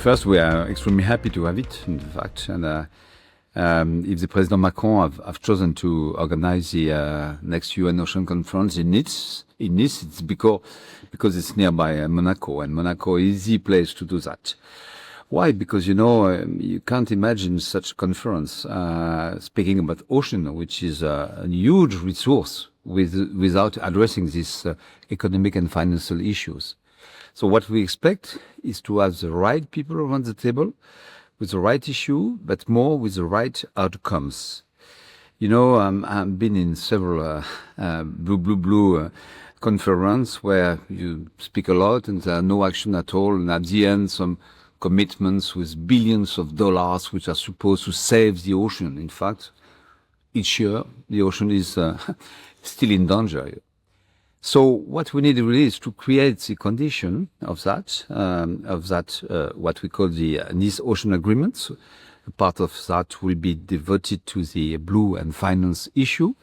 First, we are extremely happy to have it, in fact. And if the President Macron have chosen to organize the next UN Ocean Conference in Nice, it's because it's nearby Monaco, and Monaco is the place to do that. Why? Because, you can't imagine such a conference speaking about ocean, which is a huge resource, without addressing these economic and financial issues. So what we expect is to have the right people around the table with the right issue, but more with the right outcomes. I've been in several blue conference where you speak a lot and there are no action at all, and at the end some commitments with billions of dollars which are supposed to save the ocean. In fact, each year the ocean is still in danger. So what we need really is to create the condition of that, what we call the Nice Ocean Agreements. Part of that will be devoted to the blue and finance issue.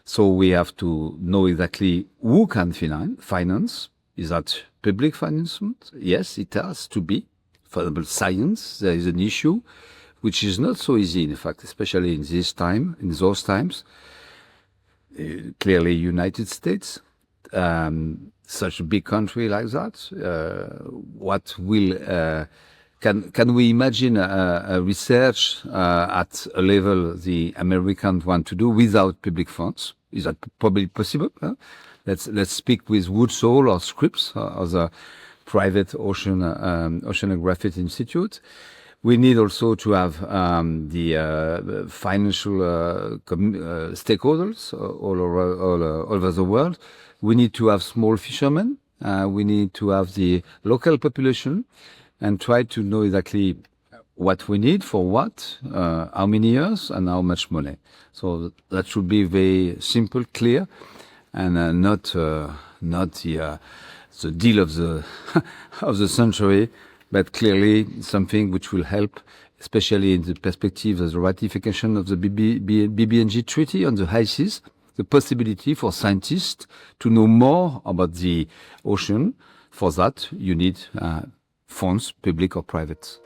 So we have to know exactly who can finance. Is that public financement? Yes, it has to be. For example, science, there is an issue which is not so easy, in fact, especially in those times. Clearly, United States. Such a big country like that, can we imagine a research at a level the Americans want to do without public funds? Is that probably possible? Huh? Let's speak with Woodsole or Scripps or the private oceanographic institute. We need also to have the financial stakeholders all over the world. We need to have small fishermen. We need to have the local population and try to know exactly what we need for what, how many years, and how much money. So that should be very simple, clear, and not the deal of the of the century, but clearly something which will help, especially in the perspective of the ratification of the BBNG Treaty on the high seas. The possibility for scientists to know more about the ocean. For that, you need funds, public or private.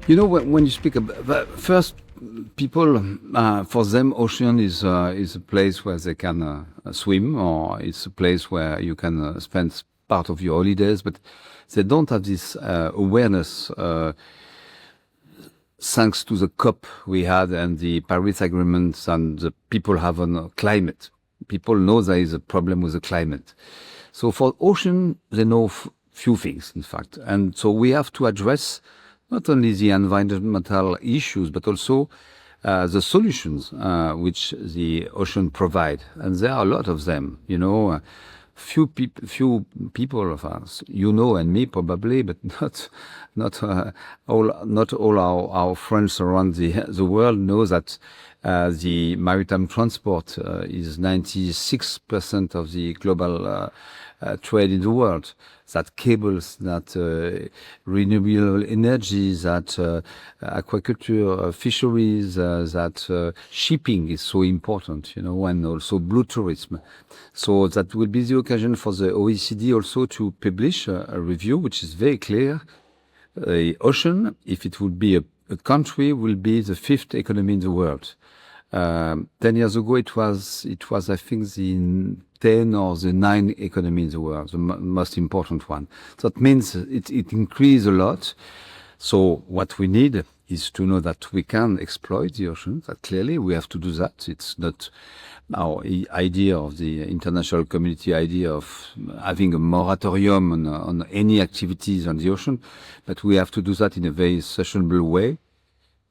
When you speak about first, people, for them, ocean is a place where they can swim, or it's a place where you can spend part of your holidays, but they don't have this awareness. Thanks to the COP we had and the Paris agreements and the people have on climate. People know there is a problem with the climate. So for ocean, they know few things, in fact. And so we have to address not only the environmental issues, but also the solutions which the ocean provide. And there are a lot of them, few people of us, and me probably, but not all our friends around the world know that the maritime transport is 96% of the global trade in the world. That cables, that renewable energy, that aquaculture, fisheries, that shipping is so important, and also blue tourism. So that will be the occasion for the OECD also to publish a review which is very clear. The ocean, if it would be a country, will be the 5th economy in the world. 10 years ago, it was, I think, the 10 or the 9 economy in the world, the most important one. So that means it increased a lot. So what we need is to know that we can exploit the ocean, that clearly we have to do that. It's not our idea of the international community idea of having a moratorium on any activities on the ocean, but we have to do that in a very sustainable way.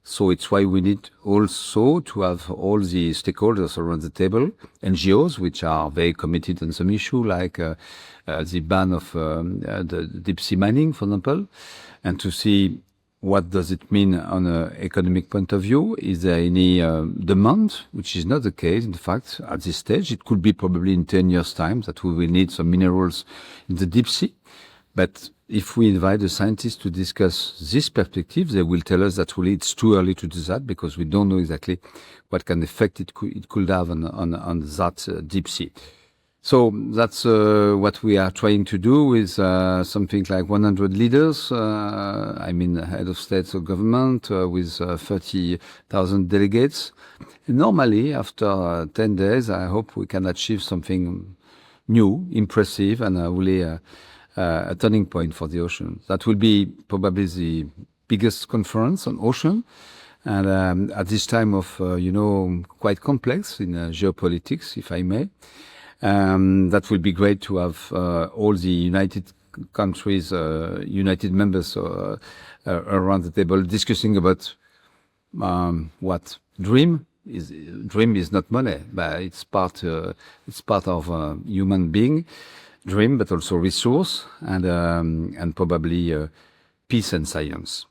So it's why we need also to have all the stakeholders around the table, NGOs, which are very committed on some issue, like the ban of the deep sea mining, for example, and to see what does it mean on an economic point of view. Is there any demand, which is not the case, in fact, at this stage. It could be probably in 10 years' time that we will need some minerals in the deep sea. But if we invite the scientists to discuss this perspective, they will tell us that really it's too early to do that because we don't know exactly what kind of effect it could have on that deep sea. So that's what we are trying to do with something like 100 leaders, head of states or government, with 30,000 delegates. Normally, after 10 days, I hope we can achieve something new, impressive, and really a turning point for the ocean. That will be probably the biggest conference on ocean. And at this time of, quite complex in geopolitics, if I may. That will be great to have all the United countries, United members around the table discussing about what dream is. Dream is not money, but it's part of human being. Dream, but also resource and probably peace and science.